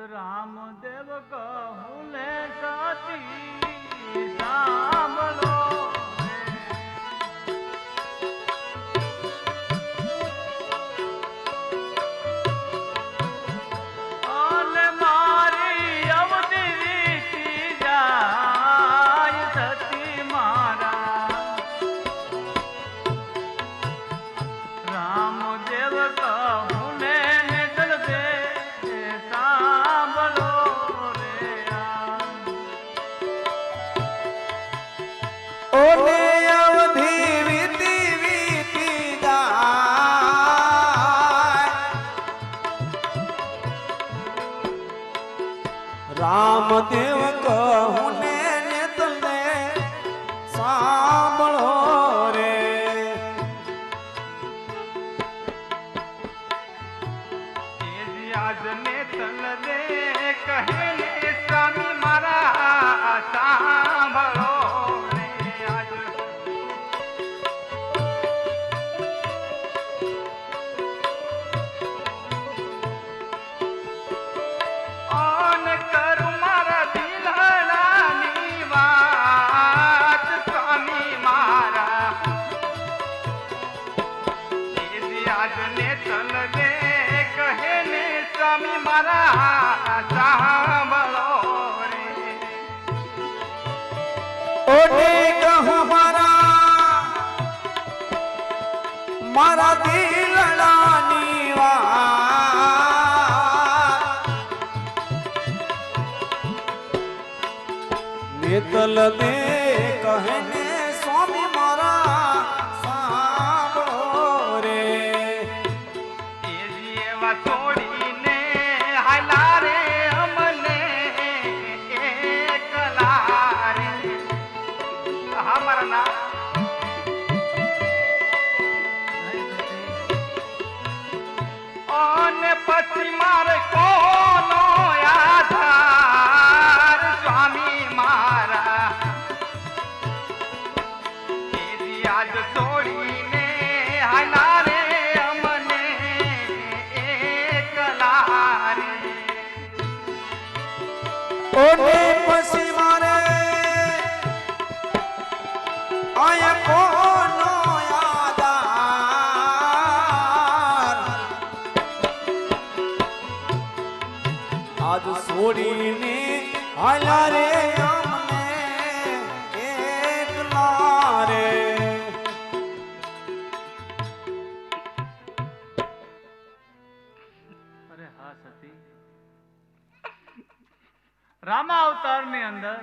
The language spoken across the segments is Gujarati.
રામદેવ કહું લે સતી સાંભળો રામદેવ કહું ને તને સાંભળો રે આજ ને તલ રે કહે ને સ્વામી મારા સાંભળો મારા દિલડાની વાત નેતલ દે કહે ને સ્વામી મારા સાંભળો રે એવા છોડીને હાલા રે અમને એકલા રે હા મારા ના પછી મારે કોનો આધાર સ્વામી મારા આજ છોડીને હાલા રે અમને એકલા રે ઓને પછી મારે આયા કોનો આજ છોડીને હાલા રે અમને એકલા રે અરે હા સતી રામા અવતાર ની અંદર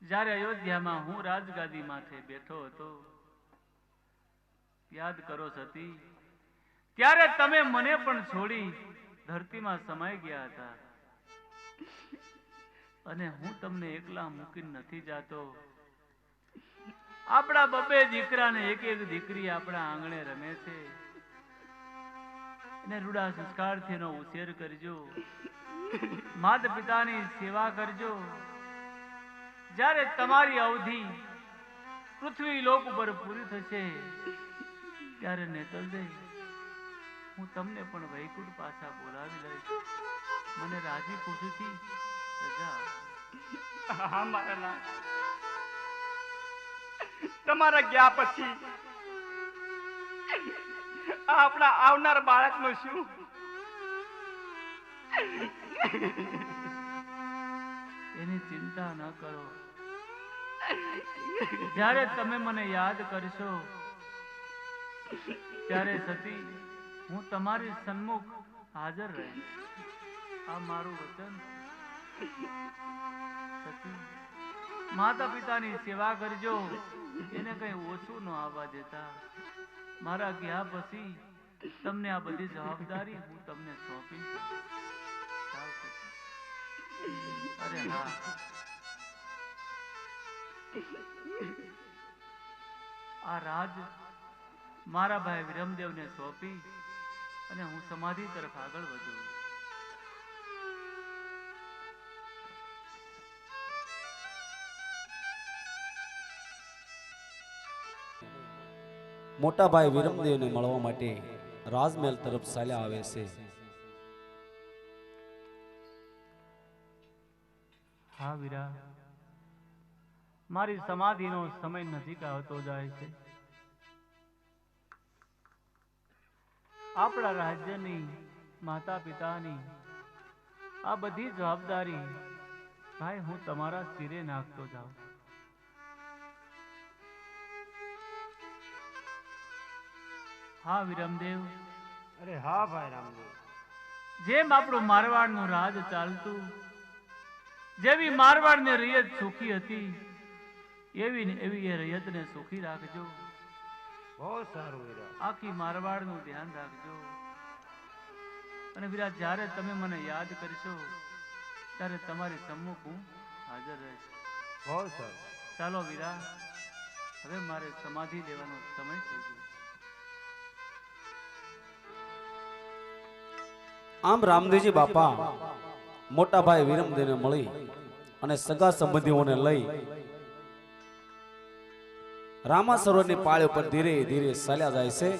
જ્યારે અયોધ્યામાં હું રાજગાદી માથે બેઠો હતો યાદ કરો સતી ત્યારે તમે મને પણ છોડી ધરતીમાં સમાઈ ગયા હતા અને હું તમને એકલા મૂકીને નથી જાતો આપણા બબે દીકરાને એક એક દીકરી આપણા આંગણે રમે છે એને રૂડા સંસ્કારથી નો ઉછેર કરજો માતા પિતાની સેવા કરજો જ્યારે તમારી અવધિ પૃથ્વી લોક ઉપર પૂરી થશે ત્યારે નેતલ દે હું તમને પણ વૈકુંઠ પાછા બોલાવી લઈશ મને રાજી ખુશીથી સજા હા મારા ના તમારા ગયા પછી આપણા આવનાર બાળકનું શું એની ચિંતા ન કરો જ્યારે તમે મને યાદ કરશો ત્યારે સતી હું તમારી સન્મુખ હાજર રહીશ આ મારું વચન સતી માતા પિતાની સેવા કરજો એને કઈ ઓછું ન આવવા દેતા મારા ગયા પછી તમને આ બધી જવાબદારી હું તમને સોંપીશ અરે હા આ રાજ મારા ભાઈ વિરમદેવને સોંપી અને હું સમાધિ તરફ આગળ વધું મોટા ભાઈ વિરમદેવને મળવા માટે રાજમહેલ તરફ ચાલ્યા આવે છે હા વીરા, મારી સમાધિનો સમય નજીક આવતો જાય છે. આપણા રાજ્યની, માતા પિતાની આ બધી જવાબદારી ભાઈ હું તમારા શિરે નાખતો જાઉં. હા વિરમદેવ, અરે હા ભાઈ રામદેવ. જેમ આપણું મારવાડનું રાજ ચાલતું, જેવી મારવાડની રૈયત સુખી હતી, એવી ને એવી એ રૈયતને સુખી રાખજો. બહુ સારું વીરા. આખી મારવાડનું ધ્યાન રાખજો. અને વીરા, જ્યારે તમે મને યાદ કરશો ત્યારે તમારી સમ્મુખ હું હાજર રહીશ. બહુ સારું. ચાલો વીરા, હવે મારે સમાધિ લેવાનો સમય થઈ ગયો. આમ રામદેવજી બાપા મોટા ભાઈ વિરમદેવને મળી અને સગા સંબંધીઓને લઈ રામા સરોવરની પાળ ઉપર ધીરે ધીરે ચાલ્યા જાય છે.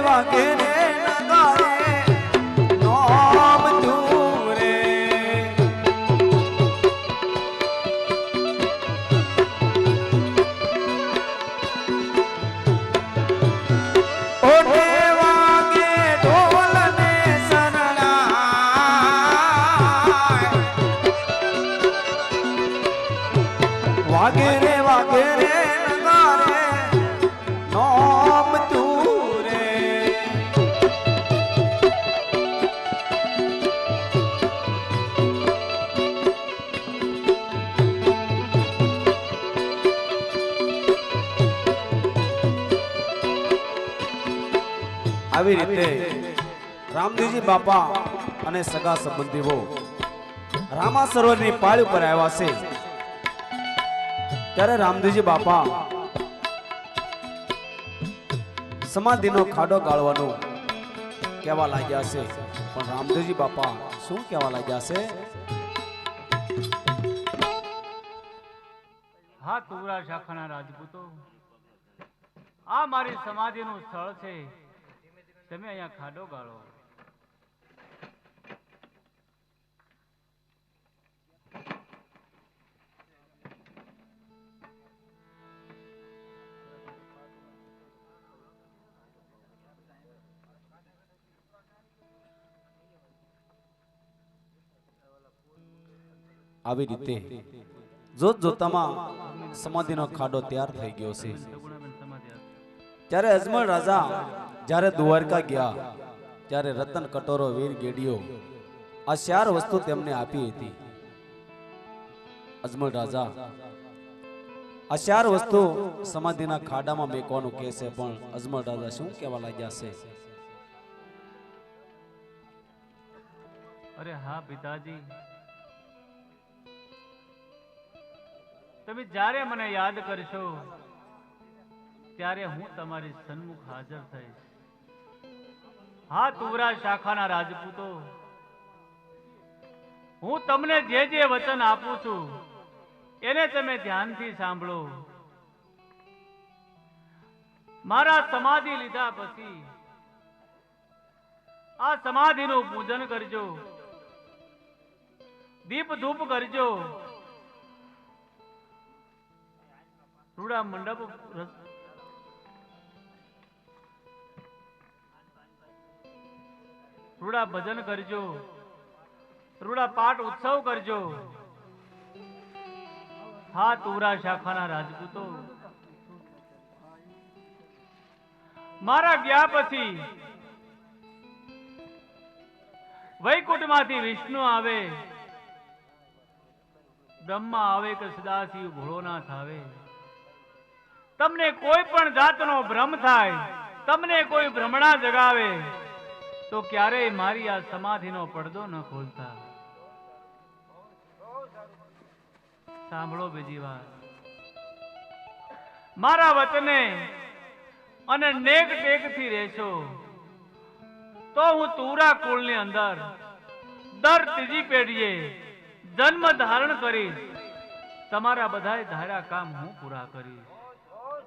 વાગે રે નગારે નોમ ધૂરે ઓઢે વાગે ઢોલ ને શરણાય વાગે રે નગારે નોમ ધૂરે આવી રીતે રામદેવજી બાપા અને સગા સંબંધીઓ રામા સરોવરની પાળ ઉપર આવ્યા છે. ત્યારે રામદેવજી બાપા સમાધિનો ખાડો ગાળવાનું કહેવા લાગ્યા છે. પણ રામદેવજી બાપા શું કહેવા લાગ્યા છે? હા તુવરા શાખાના રાજપૂતો, આ મારી સમાધિનું સ્થળ છે. તમે અહીંયા ખાડો ગાળો. આવી રીતે જોત જોતામાં સમાધિનો ખાડો તૈયાર થઈ ગયો છે. ત્યારે અજમલ રાજા જ્યારે દ્વારકા ગયા ત્યારે રતન કટોરો, વીર ગેડીઓ આ 4 વસ્તુ તેમને આપી હતી. અજમલ રાજા આ 4 વસ્તુ સમાધિના ખાડામાં મેકવાનું કહે છે. પણ અજમલ રાજા શું કહેવા લાગ્યા છે? અરે હા પિતાજી, તમે જ્યારે મને યાદ કરશો ત્યારે હું તમારી સન્મુખ હાજર થઈશ. હા તુવરા શાખાના રાજપૂતો, હું તમને જે જે વચન આપું છું એને તમે ધ્યાનથી સાંભળો. મારા સમાધિ લીધા પછી આ સમાધિનું પૂજન કરજો, દીપ ધૂપ કરજો, રૂડા મંડપ રૂડા ભજન કરજો, રૂડા પાઠ ઉત્સવ કરજો. હા તુવરા શાખાના રાજપૂતો, મારા ગયા પછી વૈકુંઠમાંથી વિષ્ણુ આવે, બ્રહ્મા આવે કે સદાશિવ ભોળોનાથ આવે, તમને કોઈ પણ જાતનો ભ્રમ થાય તમને કોઈ ભ્રમણા જગાવે તો ક્યારેય મારી આ સમાધિનો પડદો ન ખોલતા. સાંભળો બીજી વાત. મારા વચને અને નેક ટેકથી રહેશો તો હું તુરા કુળની અંદર દર ત્રીજી પેઢીએ જન્મ ધારણ કરીશ. તમારા બધાય ધાર્યા કામ હું પૂરા કરીશ.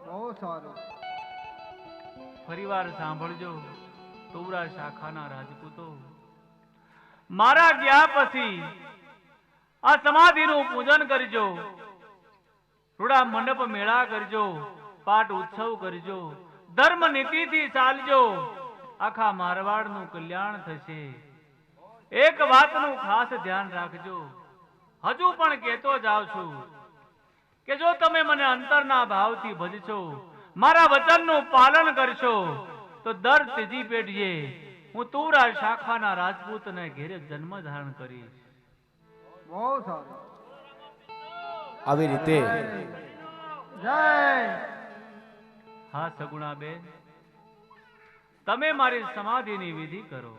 બહુ સારું. ફરીવાર સાંભળજો તુરા શાખાના રાજપૂતો, મારા ગયા પછી આ સમાધિનું પૂજન કરજો, રૂડા મંડપ મેળા કરજો, પાઠ ઉત્સવ કરજો, ધર્મ નીતિથી ચાલજો, આખા મારવાડનું કલ્યાણ થશે. એક વાતનું ખાસ ધ્યાન રાખજો. હજુ પણ કહેતો જાઉં છું કે જો તમે મને અંતરના ભાવથી ભજશો, મારા વચનનું પાલન કરશો, તો દર ત્રીજી પેઢીએ હું તુરા શાખાના રાજપૂતને ઘેરે જન્મ ધારણ કરીશ. બહુ સારું. આવી રીતે જય. હા સગુણાબેન, તમે મારી સમાધિની વિધિ કરો.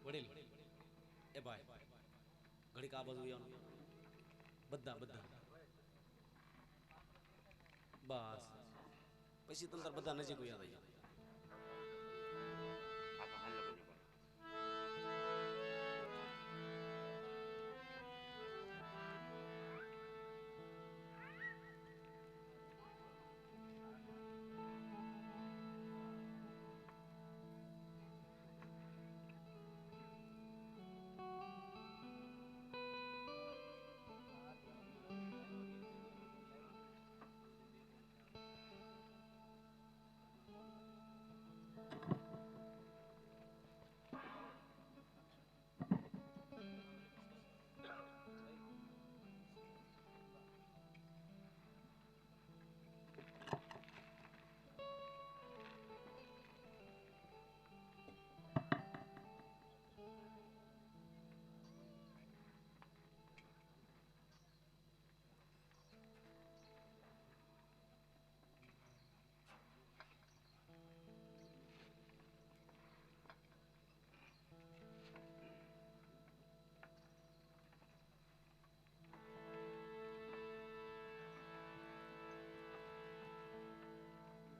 વડીલ એ ભાઈ ઘડીક આ બાજુ આવવાનું. બધા બધા બસ પછી તંતર બધા નજીક યાદ આવી.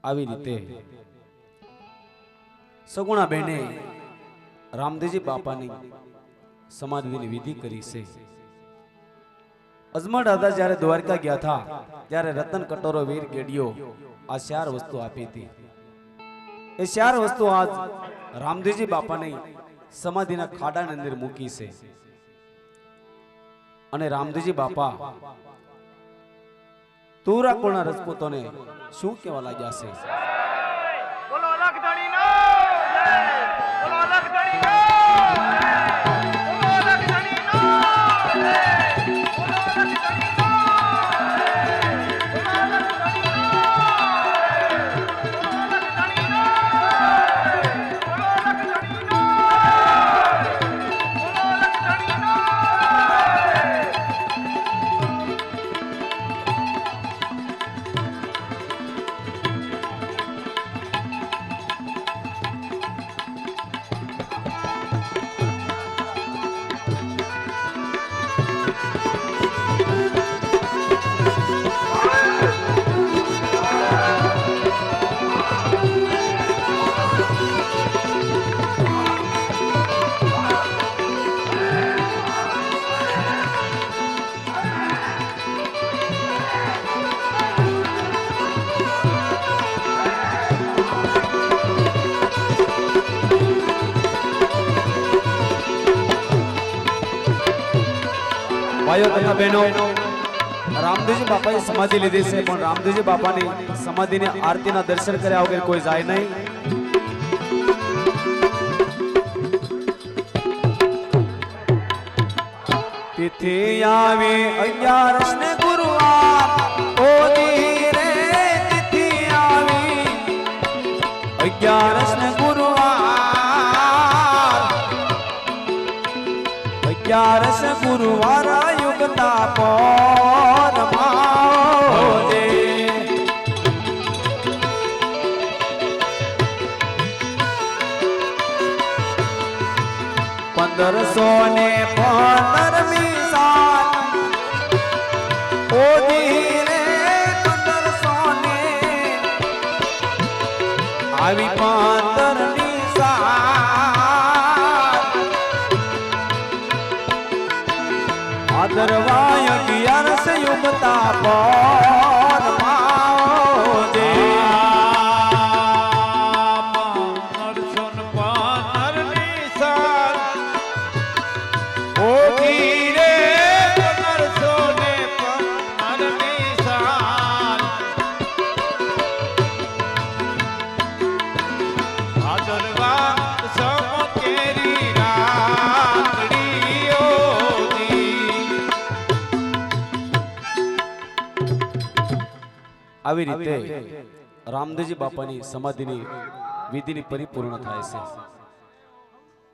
આવી રીતે સગુણા બેને રામદેવજી બાપાની સમાધિની વિધિ કરી છે. અજમલ દાદા જ્યારે દ્વારકા ગયા હતા ત્યારે રતન કટોરો વીર ગેડિયો આ 4 વસ્તુ આપી હતી. એ 4 વસ્તુ આજ રામદેવજી બાપાની સમાધિના ખાડાની અંદર મૂકી છે. અને રામદેવજી બાપા તુરા કુળના રાજપૂતોને શું કહેવા લાગ્યા છે? બોલો લખધણીનો જય! બોલો લખધણીનો જય! બોલો લખધણીનો જય! બોલો લખધણીનો ભાઈઓ તથા બહેનો, રામદેવજી બાપાએ સમાધિ લીધી છે, પણ રામદેવજી બાપાની સમાધિની આરતીના દર્શન કર્યા વગર કોઈ જાય નહીં. તિથિ આવી 11 ને ગુરુવાર, ઓ ધીરે તિથિ આવી 11 ને ગુરુવાર, 11 ગુરુવાર યુગતા પરમાઓજે. 1515મી સાલ, ઓ ધીરે 1500 આવી 15ની સાલ, આદરવાય 11 યુગતા પરમાઓજે. આવી રીતે રામદેવજી બાપાની સમાધિની વિધિની પરિપૂર્ણ થાય છે.